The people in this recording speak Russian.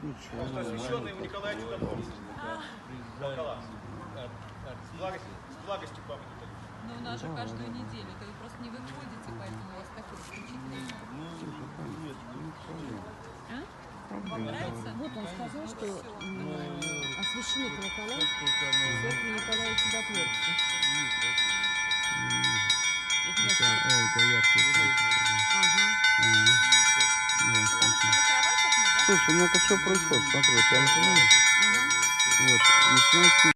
Посвященный Николаю Чудотворцу. Колокола. С благостью памяти. Но у нас же каждую неделю. Вы просто не выходите, поэтому у вас такой исключительный. Вам нравится? Вот он сказал, что освящены колокола церкви Николая Чудотворца. О, у тебя яркий. Слушай, ну это что происходит? Смотри, вот я нажимаю. Вот, начинается